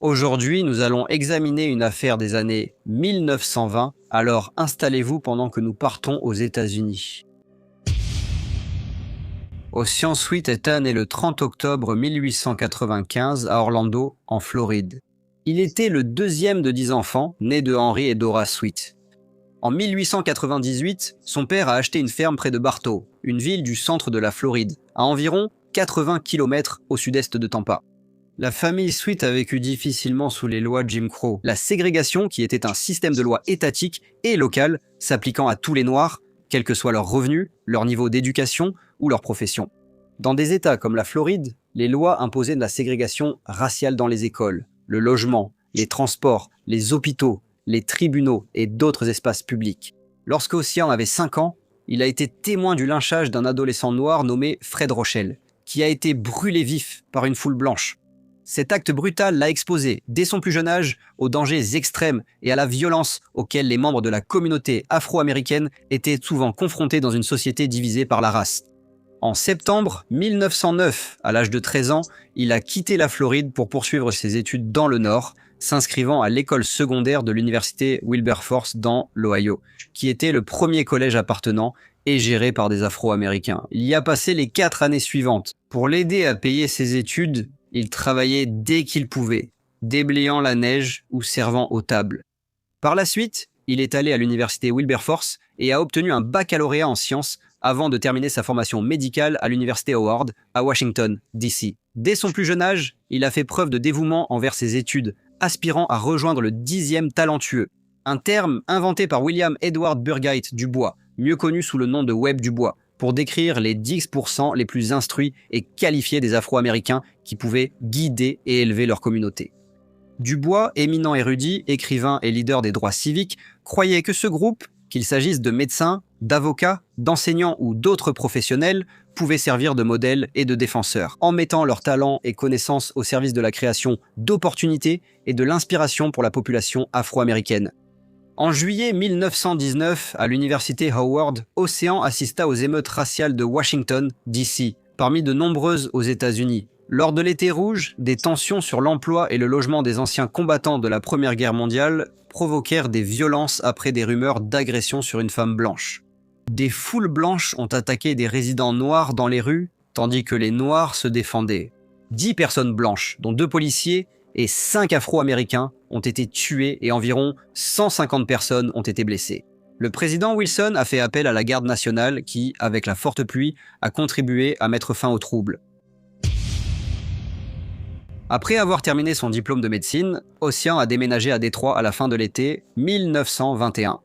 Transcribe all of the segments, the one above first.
Aujourd'hui, nous allons examiner une affaire des années 1920, alors installez-vous pendant que nous partons aux États-Unis. Ossian Sweet est né le 30 octobre 1895 à Orlando, en Floride. Il était le deuxième de 10 enfants, nés de Henry et Dora Sweet. En 1898, son père a acheté une ferme près de Bartow, une ville du centre de la Floride, à environ 80 km au sud-est de Tampa. La famille Sweet a vécu difficilement sous les lois Jim Crow, la ségrégation qui était un système de loi étatique et local s'appliquant à tous les Noirs, quels que soient leurs revenus, leur niveau d'éducation ou leur profession. Dans des États comme la Floride, les lois imposaient de la ségrégation raciale dans les écoles, le logement, les transports, les hôpitaux, les tribunaux et d'autres espaces publics. Lorsque Ossian avait 5 ans, il a été témoin du lynchage d'un adolescent noir nommé Fred Rochelle, qui a été brûlé vif par une foule blanche. Cet acte brutal l'a exposé, dès son plus jeune âge, aux dangers extrêmes et à la violence auxquels les membres de la communauté afro-américaine étaient souvent confrontés dans une société divisée par la race. En septembre 1909, à l'âge de 13 ans, il a quitté la Floride pour poursuivre ses études dans le Nord, s'inscrivant à l'école secondaire de l'université Wilberforce dans l'Ohio, qui était le premier collège appartenant et géré par des Afro-Américains. Il y a passé les 4 années suivantes. Pour l'aider à payer ses études, il travaillait dès qu'il pouvait, déblayant la neige ou servant aux tables. Par la suite, il est allé à l'université Wilberforce et a obtenu un baccalauréat en sciences avant de terminer sa formation médicale à l'université Howard à Washington, D.C. Dès son plus jeune âge, il a fait preuve de dévouement envers ses études, aspirant à rejoindre le 10e talentueux, un terme inventé par William Edward Burgite Dubois, mieux connu sous le nom de Webb Dubois, pour décrire les 10% les plus instruits et qualifiés des Afro-Américains qui pouvaient guider et élever leur communauté. Dubois, éminent érudit, écrivain et leader des droits civiques, croyait que ce groupe, qu'il s'agisse de médecins, d'avocats, d'enseignants ou d'autres professionnels, pouvait servir de modèle et de défenseur, en mettant leurs talents et connaissances au service de la création d'opportunités et de l'inspiration pour la population afro-américaine. En juillet 1919, à l'université Howard, Ossian assista aux émeutes raciales de Washington, D.C., parmi de nombreuses aux États-Unis. Lors de l'été rouge, des tensions sur l'emploi et le logement des anciens combattants de la Première Guerre mondiale provoquèrent des violences après des rumeurs d'agression sur une femme blanche. Des foules blanches ont attaqué des résidents noirs dans les rues, tandis que les noirs se défendaient. 10 personnes blanches, dont 2 policiers et 5 Afro-Américains, ont été tués et environ 150 personnes ont été blessées. Le président Wilson a fait appel à la garde nationale qui, avec la forte pluie, a contribué à mettre fin aux troubles. Après avoir terminé son diplôme de médecine, Ossian a déménagé à Détroit à la fin de l'été 1921.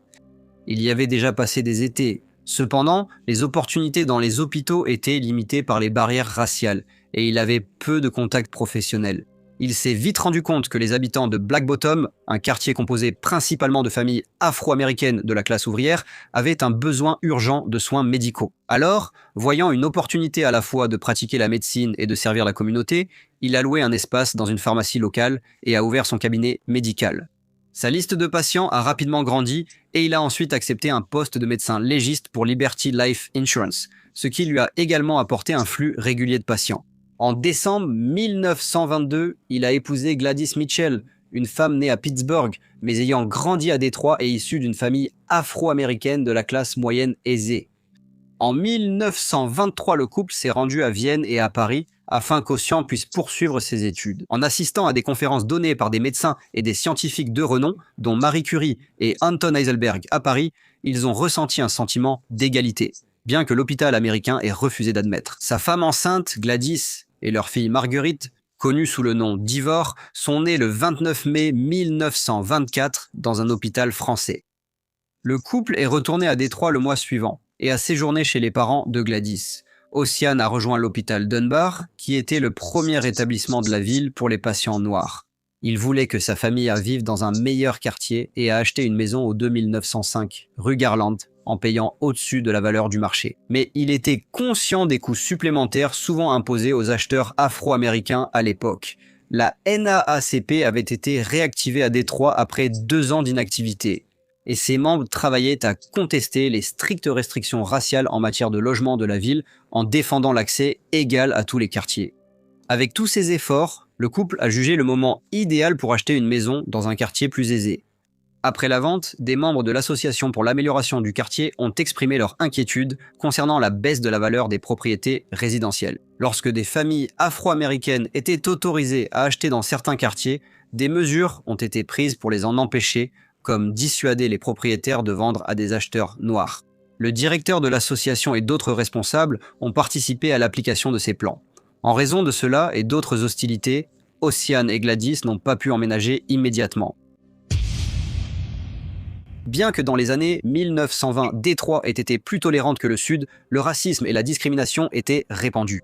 Il y avait déjà passé des étés. Cependant, les opportunités dans les hôpitaux étaient limitées par les barrières raciales et il avait peu de contacts professionnels. Il s'est vite rendu compte que les habitants de Black Bottom, un quartier composé principalement de familles afro-américaines de la classe ouvrière, avaient un besoin urgent de soins médicaux. Alors, voyant une opportunité à la fois de pratiquer la médecine et de servir la communauté, il a loué un espace dans une pharmacie locale et a ouvert son cabinet médical. Sa liste de patients a rapidement grandi et il a ensuite accepté un poste de médecin légiste pour Liberty Life Insurance, ce qui lui a également apporté un flux régulier de patients. En décembre 1922, il a épousé Gladys Mitchell, une femme née à Pittsburgh, mais ayant grandi à Détroit et issue d'une famille afro-américaine de la classe moyenne aisée. En 1923, le couple s'est rendu à Vienne et à Paris afin qu'Ossian puisse poursuivre ses études. En assistant à des conférences données par des médecins et des scientifiques de renom, dont Marie Curie et Anton Heiselberg à Paris, ils ont ressenti un sentiment d'égalité, bien que l'hôpital américain ait refusé d'admettre. Sa femme enceinte, Gladys, et leur fille Marguerite, connue sous le nom d'Ivor, sont nées le 29 mai 1924 dans un hôpital français. Le couple est retourné à Détroit le mois suivant et a séjourné chez les parents de Gladys. Ossian a rejoint l'hôpital Dunbar, qui était le premier établissement de la ville pour les patients noirs. Il voulait que sa famille vive dans un meilleur quartier et a acheté une maison au 2905, rue Garland, en payant au-dessus de la valeur du marché. Mais il était conscient des coûts supplémentaires souvent imposés aux acheteurs afro-américains à l'époque. La NAACP avait été réactivée à Détroit après 2 ans d'inactivité, et ses membres travaillaient à contester les strictes restrictions raciales en matière de logement de la ville en défendant l'accès égal à tous les quartiers. Avec tous ces efforts, Le couple a jugé le moment idéal pour acheter une maison dans un quartier plus aisé. Après la vente, des membres de l'association pour l'amélioration du quartier ont exprimé leur inquiétude concernant la baisse de la valeur des propriétés résidentielles. Lorsque des familles afro-américaines étaient autorisées à acheter dans certains quartiers, des mesures ont été prises pour les en empêcher, comme dissuader les propriétaires de vendre à des acheteurs noirs. Le directeur de l'association et d'autres responsables ont participé à l'application de ces plans. En raison de cela et d'autres hostilités, Ocean et Gladys n'ont pas pu emménager immédiatement. Bien que dans les années 1920, Détroit ait été plus tolérante que le Sud, le racisme et la discrimination étaient répandus.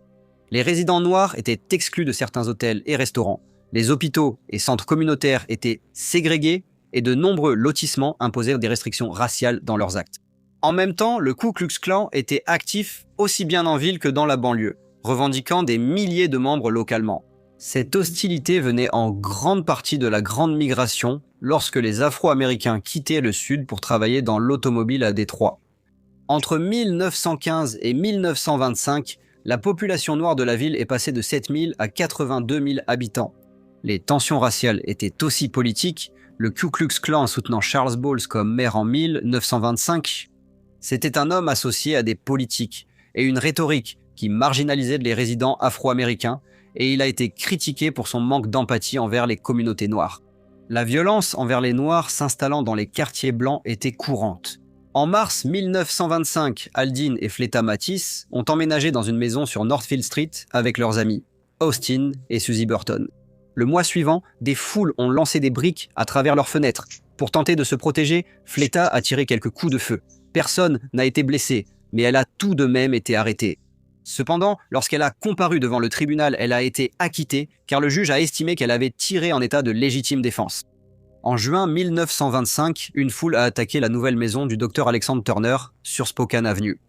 Les résidents noirs étaient exclus de certains hôtels et restaurants, les hôpitaux et centres communautaires étaient ségrégés et de nombreux lotissements imposaient des restrictions raciales dans leurs actes. En même temps, le Ku Klux Klan était actif aussi bien en ville que dans la banlieue, revendiquant des milliers de membres localement. Cette hostilité venait en grande partie de la grande migration lorsque les Afro-Américains quittaient le Sud pour travailler dans l'automobile à Détroit. Entre 1915 et 1925, la population noire de la ville est passée de 7 000 à 82 000 habitants. Les tensions raciales étaient aussi politiques, le Ku Klux Klan soutenant Charles Bowles comme maire en 1925. C'était un homme associé à des politiques et une rhétorique qui marginalisait les résidents afro-américains, et il a été critiqué pour son manque d'empathie envers les communautés noires. La violence envers les Noirs s'installant dans les quartiers blancs était courante. En mars 1925, Aldine et Fleta Matisse ont emménagé dans une maison sur Northfield Street avec leurs amis, Austin et Susie Burton. Le mois suivant, des foules ont lancé des briques à travers leurs fenêtres. Pour tenter de se protéger, Fleta a tiré quelques coups de feu. Personne n'a été blessé, mais elle a tout de même été arrêtée. Cependant, lorsqu'elle a comparu devant le tribunal, elle a été acquittée car le juge a estimé qu'elle avait tiré en état de légitime défense. En juin 1925, une foule a attaqué la nouvelle maison du Dr Alexander Turner sur Spokane Avenue.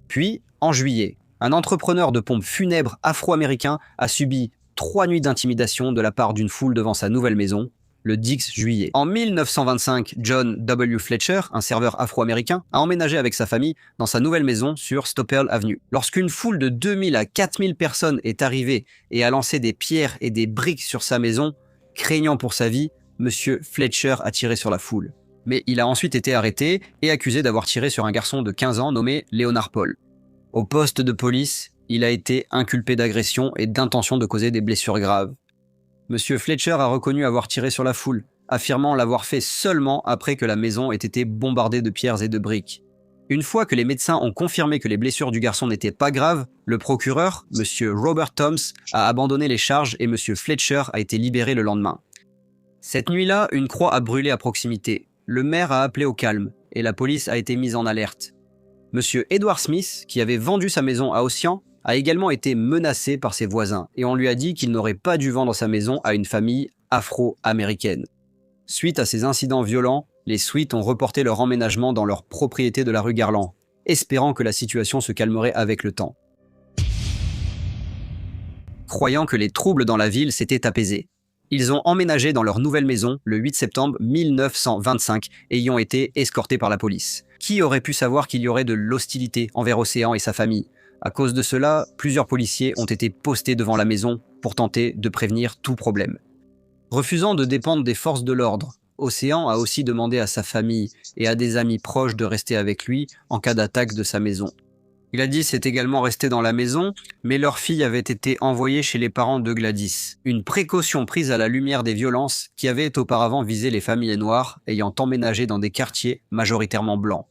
Puis, en juillet, un entrepreneur de pompes funèbres afro-américain a subi 3 nuits d'intimidation de la part d'une foule devant sa nouvelle maison, le 10 juillet. En 1925, John W. Fletcher, un serveur afro-américain, a emménagé avec sa famille dans sa nouvelle maison sur Stopple Avenue. Lorsqu'une foule de 2000 à 4000 personnes est arrivée et a lancé des pierres et des briques sur sa maison, craignant pour sa vie, M. Fletcher a tiré sur la foule. Mais il a ensuite été arrêté et accusé d'avoir tiré sur un garçon de 15 ans nommé Leonard Paul. Au poste de police, il a été inculpé d'agression et d'intention de causer des blessures graves. M. Fletcher a reconnu avoir tiré sur la foule, affirmant l'avoir fait seulement après que la maison ait été bombardée de pierres et de briques. Une fois que les médecins ont confirmé que les blessures du garçon n'étaient pas graves, le procureur, M. Robert Thoms, a abandonné les charges et M. Fletcher a été libéré le lendemain. Cette nuit-là, une croix a brûlé à proximité. Le maire a appelé au calme et la police a été mise en alerte. M. Edward Smith, qui avait vendu sa maison à Ossian, a également été menacé par ses voisins et on lui a dit qu'il n'aurait pas dû vendre sa maison à une famille afro-américaine. Suite à ces incidents violents, les Sweet ont reporté leur emménagement dans leur propriété de la rue Garland, espérant que la situation se calmerait avec le temps. Croyant que les troubles dans la ville s'étaient apaisés, ils ont emménagé dans leur nouvelle maison le 8 septembre 1925 et y ont été escortés par la police. Qui aurait pu savoir qu'il y aurait de l'hostilité envers Ocean et sa famille ? À cause de cela, plusieurs policiers ont été postés devant la maison pour tenter de prévenir tout problème. Refusant de dépendre des forces de l'ordre, Ocean a aussi demandé à sa famille et à des amis proches de rester avec lui en cas d'attaque de sa maison. Gladys est également restée dans la maison, mais leur fille avait été envoyée chez les parents de Gladys. Une précaution prise à la lumière des violences qui avaient auparavant visé les familles noires ayant emménagé dans des quartiers majoritairement blancs.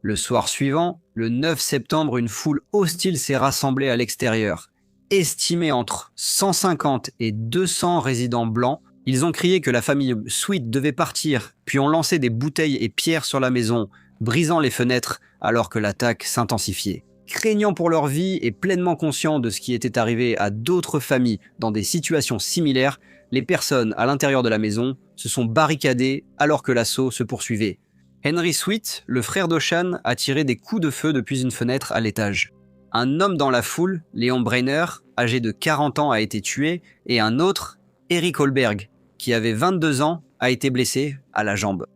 Le soir suivant, le 9 septembre, une foule hostile s'est rassemblée à l'extérieur. Estimés entre 150 et 200 résidents blancs, ils ont crié que la famille Sweet devait partir, puis ont lancé des bouteilles et pierres sur la maison, brisant les fenêtres alors que l'attaque s'intensifiait. Craignant pour leur vie et pleinement conscients de ce qui était arrivé à d'autres familles dans des situations similaires, les personnes à l'intérieur de la maison se sont barricadées alors que l'assaut se poursuivait. Henry Sweet, le frère d'Ocean, a tiré des coups de feu depuis une fenêtre à l'étage. Un homme dans la foule, Léon Brainer, âgé de 40 ans, a été tué, et un autre, Eric Holberg, qui avait 22 ans, a été blessé à la jambe.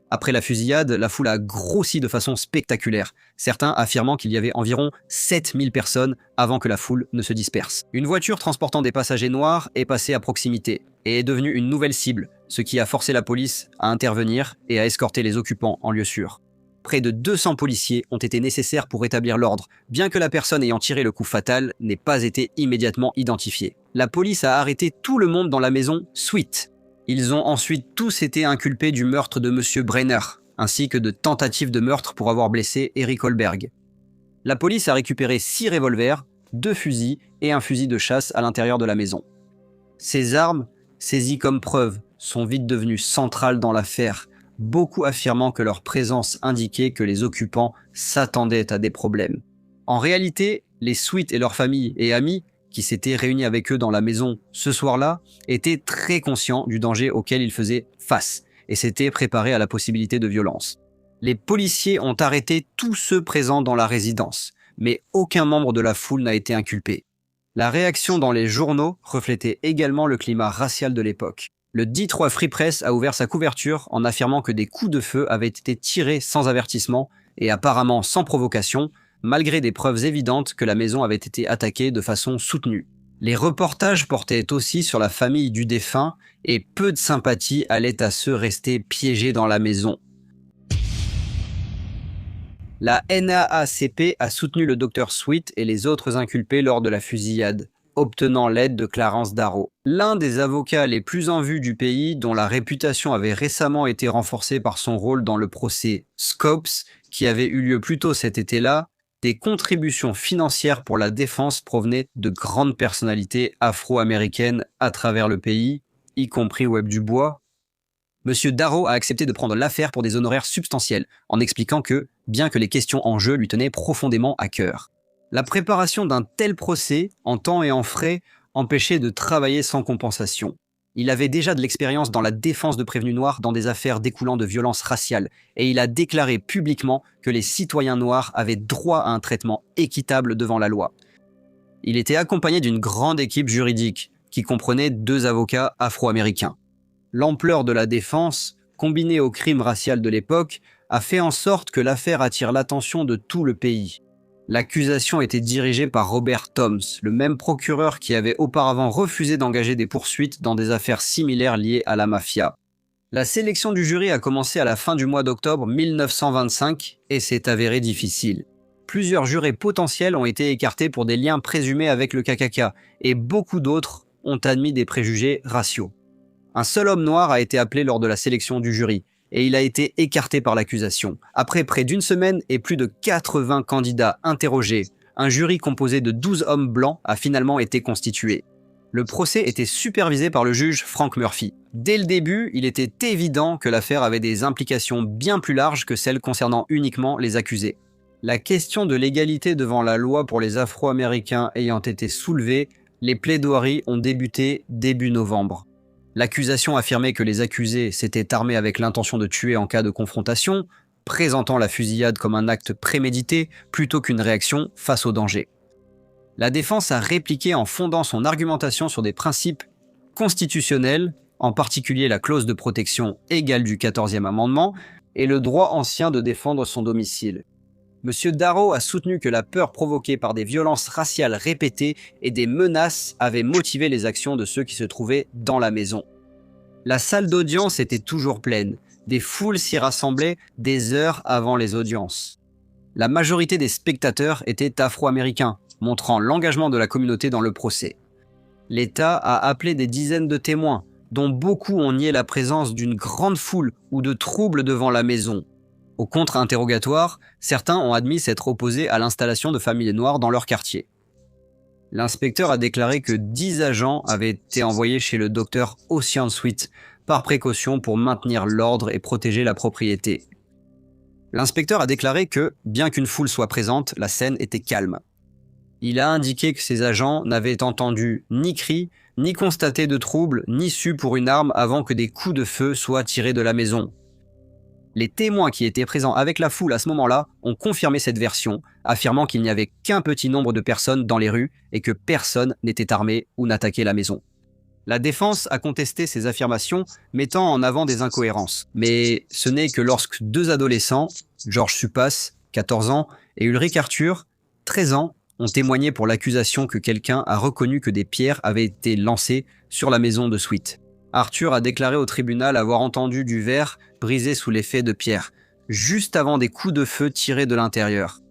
Après la fusillade, la foule a grossi de façon spectaculaire, certains affirmant qu'il y avait environ 7000 personnes avant que la foule ne se disperse. Une voiture transportant des passagers noirs est passée à proximité et est devenue une nouvelle cible, ce qui a forcé la police à intervenir et à escorter les occupants en lieu sûr. Près de 200 policiers ont été nécessaires pour rétablir l'ordre, bien que la personne ayant tiré le coup fatal n'ait pas été immédiatement identifiée. La police a arrêté tout le monde dans la maison Sweet. Ils ont ensuite tous été inculpés du meurtre de M. Brenner, ainsi que de tentatives de meurtre pour avoir blessé Eric Holberg. La police a récupéré 6 revolvers, 2 fusils et un fusil de chasse à l'intérieur de la maison. Ces armes, saisies comme preuve, sont vite devenues centrales dans l'affaire, beaucoup affirmant que leur présence indiquait que les occupants s'attendaient à des problèmes. En réalité, les Sweet et leurs familles et amis qui s'étaient réunis avec eux dans la maison ce soir-là, étaient très conscients du danger auquel ils faisaient face et s'étaient préparés à la possibilité de violence. Les policiers ont arrêté tous ceux présents dans la résidence, mais aucun membre de la foule n'a été inculpé. La réaction dans les journaux reflétait également le climat racial de l'époque. Le Detroit Free Press a ouvert sa couverture en affirmant que des coups de feu avaient été tirés sans avertissement et apparemment sans provocation, malgré des preuves évidentes que la maison avait été attaquée de façon soutenue. Les reportages portaient aussi sur la famille du défunt et peu de sympathie allait à ceux restés piégés dans la maison. La NAACP a soutenu le Dr Sweet et les autres inculpés lors de la fusillade, obtenant l'aide de Clarence Darrow. L'un des avocats les plus en vue du pays, dont la réputation avait récemment été renforcée par son rôle dans le procès Scopes, qui avait eu lieu plus tôt cet été-là, des contributions financières pour la défense provenaient de grandes personnalités afro-américaines à travers le pays, y compris Webb Dubois. Monsieur Darrow a accepté de prendre l'affaire pour des honoraires substantiels, en expliquant que, bien que les questions en jeu lui tenaient profondément à cœur. La préparation d'un tel procès, en temps et en frais, empêchait de travailler sans compensation. Il avait déjà de l'expérience dans la défense de prévenus noirs dans des affaires découlant de violences raciales, et il a déclaré publiquement que les citoyens noirs avaient droit à un traitement équitable devant la loi. Il était accompagné d'une grande équipe juridique, qui comprenait 2 avocats afro-américains. L'ampleur de la défense, combinée au crime racial de l'époque, a fait en sorte que l'affaire attire l'attention de tout le pays. L'accusation était dirigée par Robert Toms, le même procureur qui avait auparavant refusé d'engager des poursuites dans des affaires similaires liées à la mafia. La sélection du jury a commencé à la fin du mois d'octobre 1925 et s'est avérée difficile. Plusieurs jurés potentiels ont été écartés pour des liens présumés avec le KKK et beaucoup d'autres ont admis des préjugés raciaux. Un seul homme noir a été appelé lors de la sélection du jury et il a été écarté par l'accusation. Après près d'une semaine et plus de 80 candidats interrogés, un jury composé de 12 hommes blancs a finalement été constitué. Le procès était supervisé par le juge Frank Murphy. Dès le début, il était évident que l'affaire avait des implications bien plus larges que celles concernant uniquement les accusés. La question de l'égalité devant la loi pour les Afro-Américains ayant été soulevée, les plaidoiries ont débuté début novembre. L'accusation affirmait que les accusés s'étaient armés avec l'intention de tuer en cas de confrontation, présentant la fusillade comme un acte prémédité plutôt qu'une réaction face au danger. La défense a répliqué en fondant son argumentation sur des principes constitutionnels, en particulier la clause de protection égale du 14e amendement et le droit ancien de défendre son domicile. M. Darrow a soutenu que la peur provoquée par des violences raciales répétées et des menaces avait motivé les actions de ceux qui se trouvaient dans la maison. La salle d'audience était toujours pleine. Des foules s'y rassemblaient des heures avant les audiences. La majorité des spectateurs étaient afro-américains, montrant l'engagement de la communauté dans le procès. L'État a appelé des dizaines de témoins, dont beaucoup ont nié la présence d'une grande foule ou de troubles devant la maison. Au contre-interrogatoire, certains ont admis s'être opposés à l'installation de familles noires dans leur quartier. L'inspecteur a déclaré que 10 agents avaient été envoyés chez le docteur Ocean Sweet par précaution pour maintenir l'ordre et protéger la propriété. L'inspecteur a déclaré que, bien qu'une foule soit présente, la scène était calme. Il a indiqué que ces agents n'avaient entendu ni cris, ni constaté de troubles, ni su pour une arme avant que des coups de feu soient tirés de la maison. Les témoins qui étaient présents avec la foule à ce moment-là ont confirmé cette version, affirmant qu'il n'y avait qu'un petit nombre de personnes dans les rues et que personne n'était armé ou n'attaquait la maison. La défense a contesté ces affirmations, mettant en avant des incohérences. Mais ce n'est que lorsque deux adolescents, George Supas, 14 ans, et Ulrich Arthur, 13 ans, ont témoigné pour l'accusation que quelqu'un a reconnu que des pierres avaient été lancées sur la maison de Sweet. Arthur a déclaré au tribunal avoir entendu du verre brisé sous l'effet de pierres, juste avant des coups de feu tirés de l'intérieur.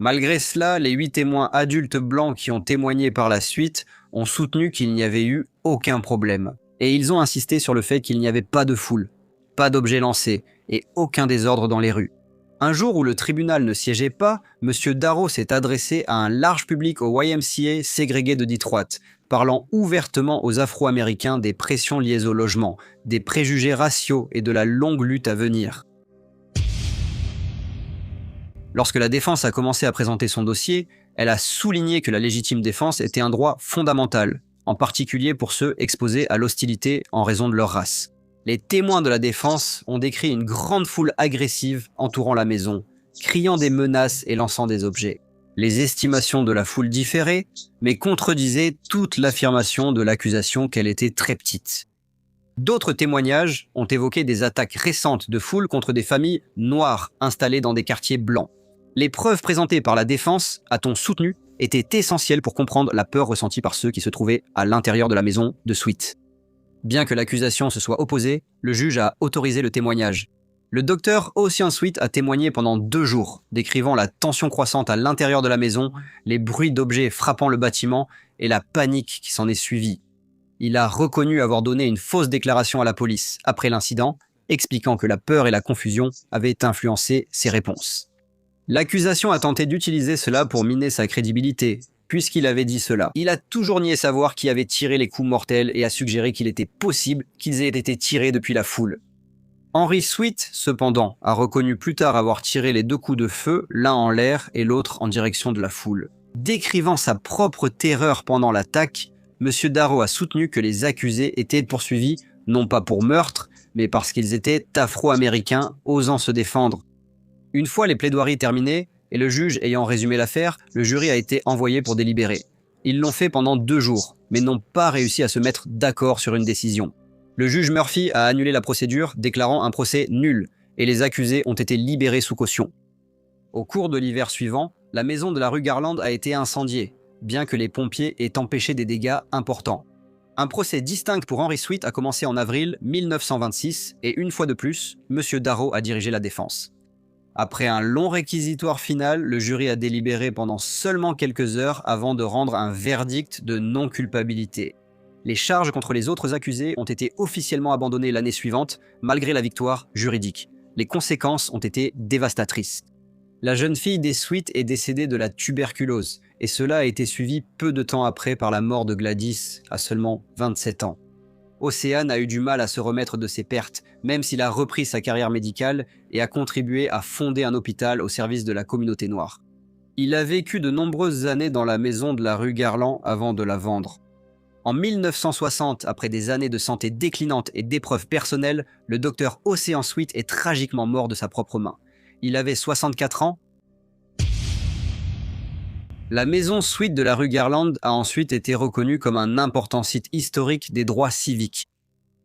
Malgré cela, les 8 témoins adultes blancs qui ont témoigné par la suite ont soutenu qu'il n'y avait eu aucun problème. Et ils ont insisté sur le fait qu'il n'y avait pas de foule, pas d'objets lancés et aucun désordre dans les rues. Un jour où le tribunal ne siégeait pas, M. Darrow s'est adressé à un large public au YMCA ségrégué de Detroit, parlant ouvertement aux Afro-Américains des pressions liées au logement, des préjugés raciaux et de la longue lutte à venir. Lorsque la défense a commencé à présenter son dossier, elle a souligné que la légitime défense était un droit fondamental, en particulier pour ceux exposés à l'hostilité en raison de leur race. Les témoins de la défense ont décrit une grande foule agressive entourant la maison, criant des menaces et lançant des objets. Les estimations de la foule différaient, mais contredisaient toute l'affirmation de l'accusation qu'elle était très petite. D'autres témoignages ont évoqué des attaques récentes de foule contre des familles noires installées dans des quartiers blancs. Les preuves présentées par la défense, a-t-on soutenu, étaient essentielles pour comprendre la peur ressentie par ceux qui se trouvaient à l'intérieur de la maison de Sweet. Bien que l'accusation se soit opposée, le juge a autorisé le témoignage. Le docteur Ossian Sweet a témoigné pendant 2 jours, décrivant la tension croissante à l'intérieur de la maison, les bruits d'objets frappant le bâtiment et la panique qui s'en est suivie. Il a reconnu avoir donné une fausse déclaration à la police après l'incident, expliquant que la peur et la confusion avaient influencé ses réponses. L'accusation a tenté d'utiliser cela pour miner sa crédibilité, puisqu'il avait dit cela. Il a toujours nié savoir qui avait tiré les coups mortels et a suggéré qu'il était possible qu'ils aient été tirés depuis la foule. Henry Sweet, cependant, a reconnu plus tard avoir tiré les 2 coups de feu, l'un en l'air et l'autre en direction de la foule. Décrivant sa propre terreur pendant l'attaque, M. Darrow a soutenu que les accusés étaient poursuivis, non pas pour meurtre, mais parce qu'ils étaient afro-américains osant se défendre. Une fois les plaidoiries terminées, et le juge ayant résumé l'affaire, le jury a été envoyé pour délibérer. Ils l'ont fait pendant 2 jours, mais n'ont pas réussi à se mettre d'accord sur une décision. Le juge Murphy a annulé la procédure, déclarant un procès nul, et les accusés ont été libérés sous caution. Au cours de l'hiver suivant, la maison de la rue Garland a été incendiée, bien que les pompiers aient empêché des dégâts importants. Un procès distinct pour Henry Sweet a commencé en avril 1926, et une fois de plus, M. Darrow a dirigé la défense. Après un long réquisitoire final, le jury a délibéré pendant seulement quelques heures avant de rendre un verdict de non-culpabilité. Les charges contre les autres accusés ont été officiellement abandonnées l'année suivante, malgré la victoire juridique. Les conséquences ont été dévastatrices. La jeune fille des Sweet est décédée de la tuberculose, et cela a été suivi peu de temps après par la mort de Gladys, à seulement 27 ans. Ocean a eu du mal à se remettre de ses pertes, même s'il a repris sa carrière médicale et a contribué à fonder un hôpital au service de la communauté noire. Il a vécu de nombreuses années dans la maison de la rue Garland avant de la vendre. En 1960, après des années de santé déclinante et d'épreuves personnelles, le docteur Ocean Sweet est tragiquement mort de sa propre main. Il avait 64 ans. La maison Sweet de la rue Garland a ensuite été reconnue comme un important site historique des droits civiques.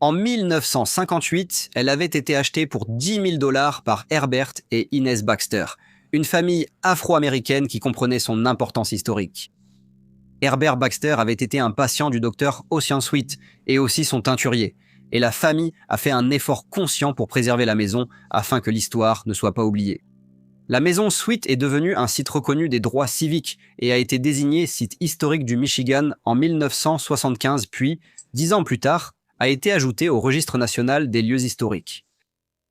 En 1958, elle avait été achetée pour $10 000 par Herbert et Inez Baxter, une famille afro-américaine qui comprenait son importance historique. Herbert Baxter avait été un patient du docteur Ocean Sweet et aussi son teinturier, et la famille a fait un effort conscient pour préserver la maison afin que l'histoire ne soit pas oubliée. La maison Sweet est devenue un site reconnu des droits civiques et a été désigné site historique du Michigan en 1975 puis, 10 ans plus tard, a été ajouté au registre national des lieux historiques.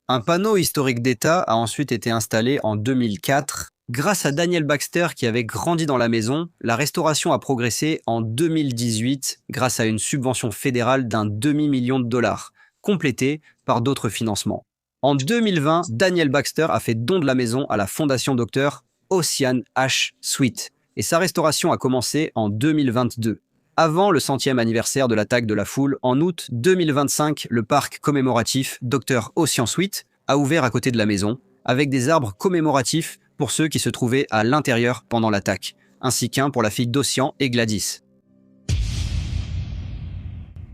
Un panneau historique d'État a ensuite été installé en 2004. Grâce à Daniel Baxter qui avait grandi dans la maison, la restauration a progressé en 2018 grâce à une subvention fédérale d'un $250 000, complétée par d'autres financements. En 2020, Daniel Baxter a fait don de la maison à la fondation Dr Ocean H. Sweet et sa restauration a commencé en 2022. Avant le 100e anniversaire de l'attaque de la foule, en août 2025, le parc commémoratif Dr Ocean Sweet a ouvert à côté de la maison, avec des arbres commémoratifs pour ceux qui se trouvaient à l'intérieur pendant l'attaque, ainsi qu'un pour la fille d'Ocean et Gladys.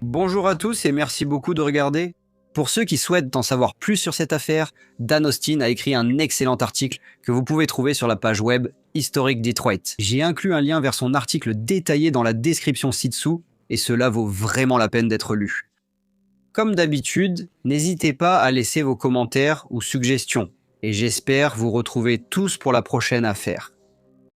Bonjour à tous et merci beaucoup de regarder. Pour ceux qui souhaitent en savoir plus sur cette affaire, Dan Austin a écrit un excellent article que vous pouvez trouver sur la page web Historic Detroit. J'ai inclus un lien vers son article détaillé dans la description ci-dessous et cela vaut vraiment la peine d'être lu. Comme d'habitude, n'hésitez pas à laisser vos commentaires ou suggestions et j'espère vous retrouver tous pour la prochaine affaire.